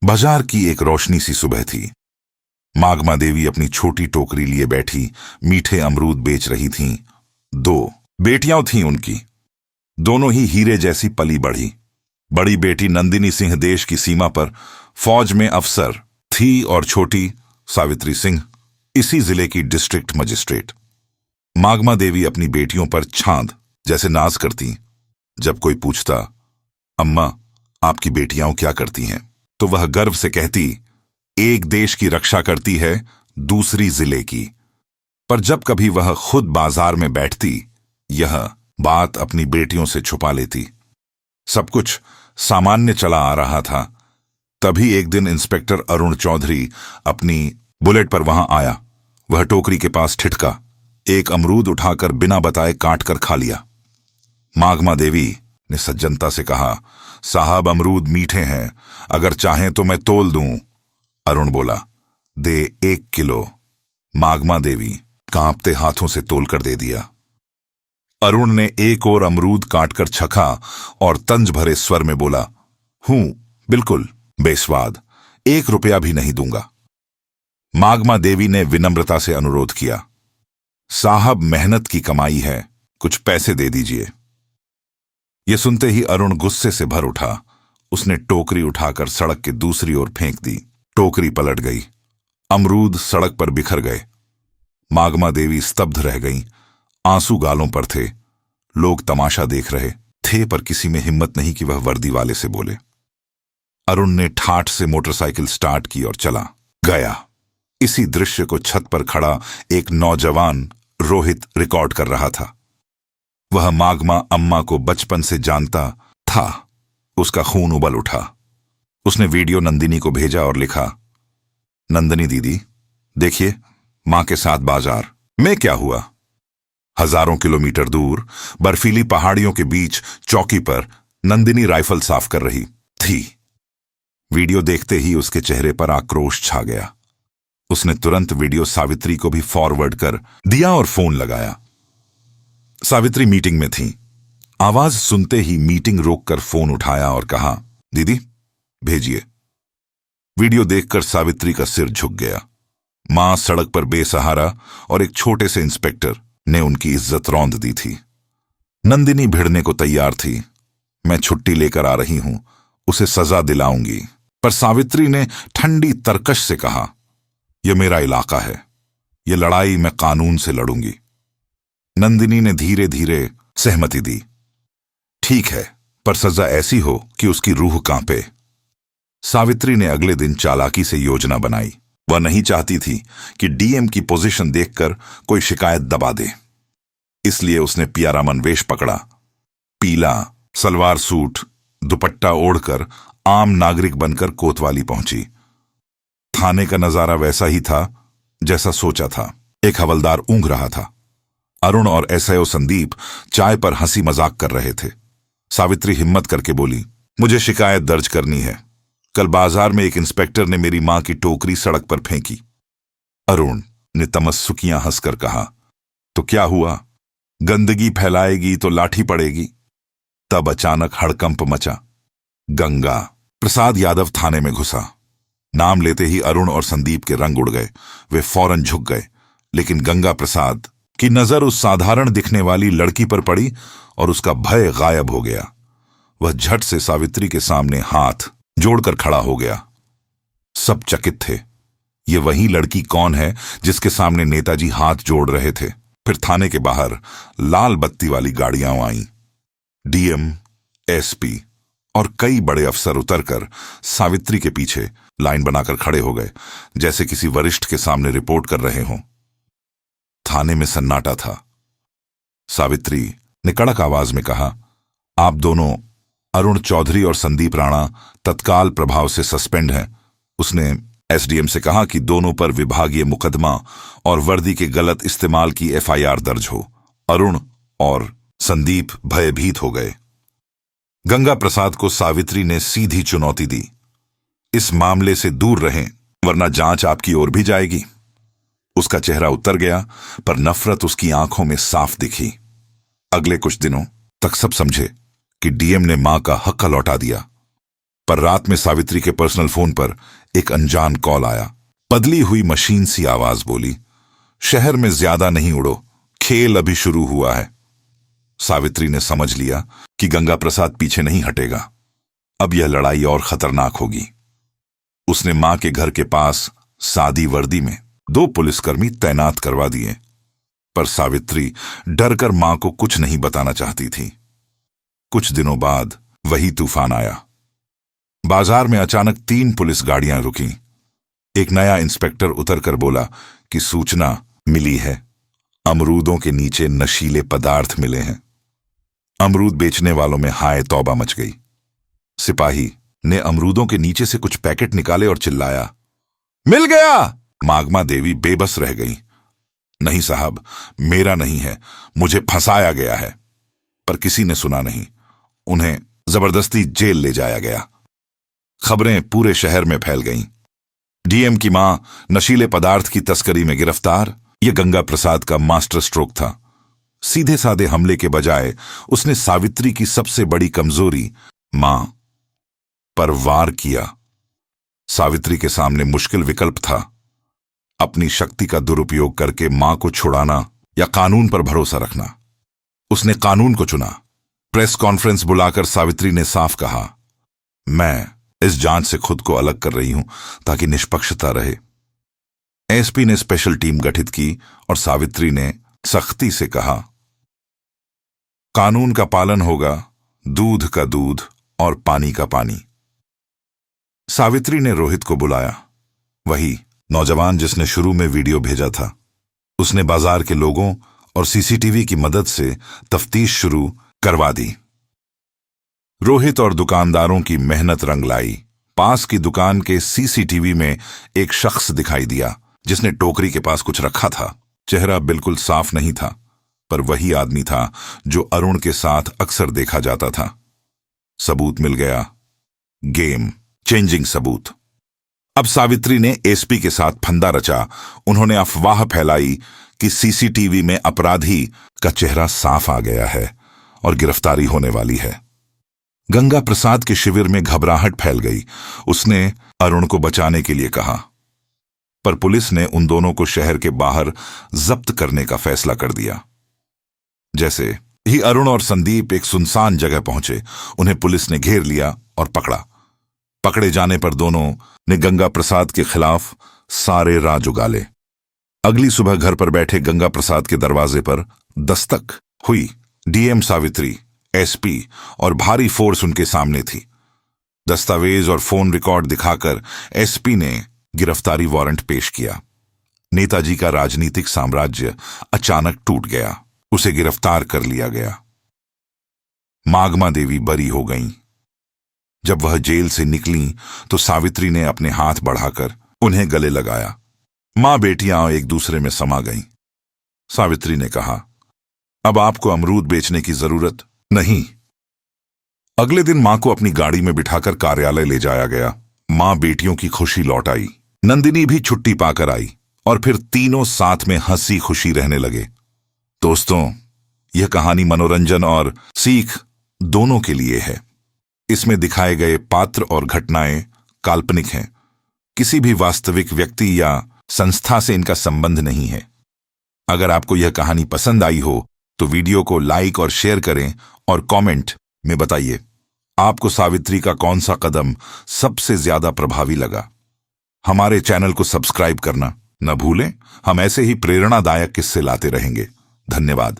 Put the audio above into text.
बाजार की एक रोशनी सी सुबह थी। मागमा देवी अपनी छोटी टोकरी लिए बैठी मीठे अमरूद बेच रही थीं। 2 बेटियां थीं उनकी, दोनों ही हीरे जैसी पली बढ़ी। बड़ी बेटी नंदिनी सिंह देश की सीमा पर फौज में अफसर थी और छोटी सावित्री सिंह इसी जिले की डिस्ट्रिक्ट मजिस्ट्रेट। मागमा देवी अपनी बेटियों पर छांद जैसे नाज करती। जब कोई पूछता, अम्मा आपकी बेटियां क्या करती हैं, तो वह गर्व से कहती, एक देश की रक्षा करती है, दूसरी जिले की। पर जब कभी वह खुद बाजार में बैठती, यह बात अपनी बेटियों से छुपा लेती। सब कुछ सामान्य चला आ रहा था। तभी एक दिन इंस्पेक्टर अरुण चौधरी अपनी बुलेट पर वहां आया। वह टोकरी के पास ठिठका, एक अमरूद उठाकर बिना बताए काट कर खा लिया। मागमा देवी ने सज्जनता से कहा, साहब अमरूद मीठे हैं, अगर चाहें तो मैं तोल दूं। अरुण बोला, दे 1 किलो। मागमा देवी कांपते हाथों से तोल कर दे दिया। अरुण ने एक और अमरूद काटकर छका और तंज भरे स्वर में बोला, हूं बिल्कुल बेस्वाद, 1 रुपया भी नहीं दूंगा। मागमा देवी ने विनम्रता से अनुरोध किया, साहब मेहनत की कमाई है, कुछ पैसे दे दीजिए। यह सुनते ही अरुण गुस्से से भर उठा। उसने टोकरी उठाकर सड़क के दूसरी ओर फेंक दी। टोकरी पलट गई, अमरूद सड़क पर बिखर गए। मागमा देवी स्तब्ध रह गईं, आंसू गालों पर थे। लोग तमाशा देख रहे थे, पर किसी में हिम्मत नहीं कि वह वर्दी वाले से बोले। अरुण ने ठाठ से मोटरसाइकिल स्टार्ट की और चला गया। इसी दृश्य को छत पर खड़ा एक नौजवान रोहित रिकॉर्ड कर रहा था। वह मागमा अम्मा को बचपन से जानता था। उसका खून उबल उठा। उसने वीडियो नंदिनी को भेजा और लिखा, नंदिनी दीदी देखिए, मां के साथ बाजार में क्या हुआ। हजारों किलोमीटर दूर बर्फीली पहाड़ियों के बीच चौकी पर नंदिनी राइफल साफ कर रही थी। वीडियो देखते ही उसके चेहरे पर आक्रोश छा गया। उसने तुरंत वीडियो सावित्री को भी फॉरवर्ड कर दिया और फोन लगाया। सावित्री मीटिंग में थी। आवाज सुनते ही मीटिंग रोककर फोन उठाया और कहा, दीदी भेजिए। वीडियो देखकर सावित्री का सिर झुक गया। मां सड़क पर बेसहारा और एक छोटे से इंस्पेक्टर ने उनकी इज्जत रौंद दी थी। नंदिनी भिड़ने को तैयार थी। मैं छुट्टी लेकर आ रही हूं, उसे सजा दिलाऊंगी। पर सावित्री ने ठंडी तरकश से कहा, यह मेरा इलाका है, यह लड़ाई मैं कानून से लड़ूंगी। नंदिनी ने धीरे धीरे सहमति दी। ठीक है, पर सजा ऐसी हो कि उसकी रूह कांपे। सावित्री ने अगले दिन चालाकी से योजना बनाई। वह नहीं चाहती थी कि डीएम की पोजीशन देखकर कोई शिकायत दबा दे। इसलिए उसने पियारामन वेश पकड़ा। पीला सलवार सूट दुपट्टा ओढ़कर आम नागरिक बनकर कोतवाली पहुंची। थाने का नजारा वैसा ही था जैसा सोचा था। एक हवलदार ऊँघ रहा था। अरुण और एसआईओ संदीप चाय पर हंसी मजाक कर रहे थे। सावित्री हिम्मत करके बोली, मुझे शिकायत दर्ज करनी है। कल बाजार में एक इंस्पेक्टर ने मेरी मां की टोकरी सड़क पर फेंकी। अरुण ने तमस्सुकियां हंसकर कहा, तो क्या हुआ, गंदगी फैलाएगी तो लाठी पड़ेगी। तब अचानक हड़कंप मचा। गंगा प्रसाद यादव थाने में घुसा। नाम लेते ही अरुण और संदीप के रंग उड़ गए। वे फौरन झुक गए, लेकिन गंगा प्रसाद की नजर उस साधारण दिखने वाली लड़की पर पड़ी और उसका भय गायब हो गया। वह झट से सावित्री के सामने हाथ जोड़कर खड़ा हो गया। सब चकित थे। ये वही लड़की कौन है जिसके सामने नेताजी हाथ जोड़ रहे थे। फिर थाने के बाहर लाल बत्ती वाली गाड़ियां आईं। डीएम, एसपी और कई बड़े अफसर उतरकर सावित्री के पीछे लाइन बनाकर खड़े हो गए, जैसे किसी वरिष्ठ के सामने रिपोर्ट कर रहे हों। थाने में सन्नाटा था। सावित्री ने कड़क आवाज में कहा, आप दोनों, अरुण चौधरी और संदीप राणा, तत्काल प्रभाव से सस्पेंड हैं। उसने एसडीएम से कहा कि दोनों पर विभागीय मुकदमा और वर्दी के गलत इस्तेमाल की एफआईआर दर्ज हो। अरुण और संदीप भयभीत हो गए। गंगा प्रसाद को सावित्री ने सीधी चुनौती दी, इस मामले से दूर रहें, वरना जांच आपकी ओर भी जाएगी। उसका चेहरा उतर गया, पर नफरत उसकी आंखों में साफ दिखी। अगले कुछ दिनों तक सब समझे कि डीएम ने मां का हक लौटा दिया। पर रात में सावित्री के पर्सनल फोन पर एक अनजान कॉल आया। बदली हुई मशीन सी आवाज बोली, शहर में ज्यादा नहीं उड़ो, खेल अभी शुरू हुआ है। सावित्री ने समझ लिया कि गंगा प्रसाद पीछे नहीं हटेगा। अब यह लड़ाई और खतरनाक होगी। उसने मां के घर के पास सादी वर्दी में 2 पुलिसकर्मी तैनात करवा दिए, पर सावित्री डरकर मां को कुछ नहीं बताना चाहती थी। कुछ दिनों बाद वही तूफान आया। बाजार में अचानक 3 पुलिस गाड़ियां रुकीं। एक नया इंस्पेक्टर उतरकर बोला कि सूचना मिली है, अमरूदों के नीचे नशीले पदार्थ मिले हैं। अमरूद बेचने वालों में हाय तौबा मच गई। सिपाही ने अमरूदों के नीचे से कुछ पैकेट निकाले और चिल्लाया, मिल गया। मागमा देवी बेबस रह गई। नहीं साहब, मेरा नहीं है, मुझे फंसाया गया है। पर किसी ने सुना नहीं। उन्हें जबरदस्ती जेल ले जाया गया। खबरें पूरे शहर में फैल गईं। डीएम की मां नशीले पदार्थ की तस्करी में गिरफ्तार। यह गंगा प्रसाद का मास्टर स्ट्रोक था। सीधे साधे हमले के बजाय उसने सावित्री की सबसे बड़ी कमजोरी मां पर वार किया। सावित्री के सामने मुश्किल विकल्प था, अपनी शक्ति का दुरुपयोग करके मां को छुड़ाना या कानून पर भरोसा रखना। उसने कानून को चुना। प्रेस कॉन्फ्रेंस बुलाकर सावित्री ने साफ कहा, मैं इस जांच से खुद को अलग कर रही हूं ताकि निष्पक्षता रहे। एसपी ने स्पेशल टीम गठित की और सावित्री ने सख्ती से कहा, कानून का पालन होगा, दूध का दूध और पानी का पानी। सावित्री ने रोहित को बुलाया, वही नौजवान जिसने शुरू में वीडियो भेजा था। उसने बाजार के लोगों और सीसीटीवी की मदद से तफ्तीश शुरू करवा दी। रोहित और दुकानदारों की मेहनत रंग लाई। पास की दुकान के सीसीटीवी में एक शख्स दिखाई दिया जिसने टोकरी के पास कुछ रखा था। चेहरा बिल्कुल साफ नहीं था, पर वही आदमी था जो अरुण के साथ अक्सर देखा जाता था। सबूत मिल गया, गेम चेंजिंग सबूत। अब सावित्री ने एसपी के साथ फंदा रचा। उन्होंने अफवाह फैलाई कि सीसीटीवी में अपराधी का चेहरा साफ आ गया है और गिरफ्तारी होने वाली है। गंगा प्रसाद के शिविर में घबराहट फैल गई। उसने अरुण को बचाने के लिए कहा, पर पुलिस ने उन दोनों को शहर के बाहर जब्त करने का फैसला कर दिया। जैसे ही अरुण और संदीप एक सुनसान जगह पहुंचे, उन्हें पुलिस ने घेर लिया और पकड़ा। पकड़े जाने पर दोनों ने गंगा प्रसाद के खिलाफ सारे राज उगाले। अगली सुबह घर पर बैठे गंगा प्रसाद के दरवाजे पर दस्तक हुई। डीएम सावित्री, एसपी और भारी फोर्स उनके सामने थी। दस्तावेज और फोन रिकॉर्ड दिखाकर एसपी ने गिरफ्तारी वारंट पेश किया। नेताजी का राजनीतिक साम्राज्य अचानक टूट गया। उसे गिरफ्तार कर लिया गया। मागमा देवी बरी हो गईं। जब वह जेल से निकलीं तो सावित्री ने अपने हाथ बढ़ाकर उन्हें गले लगाया। मां बेटियां एक दूसरे में समा गईं। सावित्री ने कहा, अब आपको अमरूद बेचने की जरूरत नहीं। अगले दिन मां को अपनी गाड़ी में बिठाकर कार्यालय ले जाया गया। मां बेटियों की खुशी लौट आई। नंदिनी भी छुट्टी पाकर आई और फिर तीनों साथ में हंसी खुशी रहने लगे। दोस्तों, यह कहानी मनोरंजन और सीख दोनों के लिए है। इसमें दिखाए गए पात्र और घटनाएं काल्पनिक हैं। किसी भी वास्तविक व्यक्ति या संस्था से इनका संबंध नहीं है। अगर आपको यह कहानी पसंद आई हो तो वीडियो को लाइक और शेयर करें और कमेंट में बताइए आपको सावित्री का कौन सा कदम सबसे ज्यादा प्रभावी लगा। हमारे चैनल को सब्सक्राइब करना न भूलें। हम ऐसे ही प्रेरणादायक किस्से लाते रहेंगे। धन्यवाद।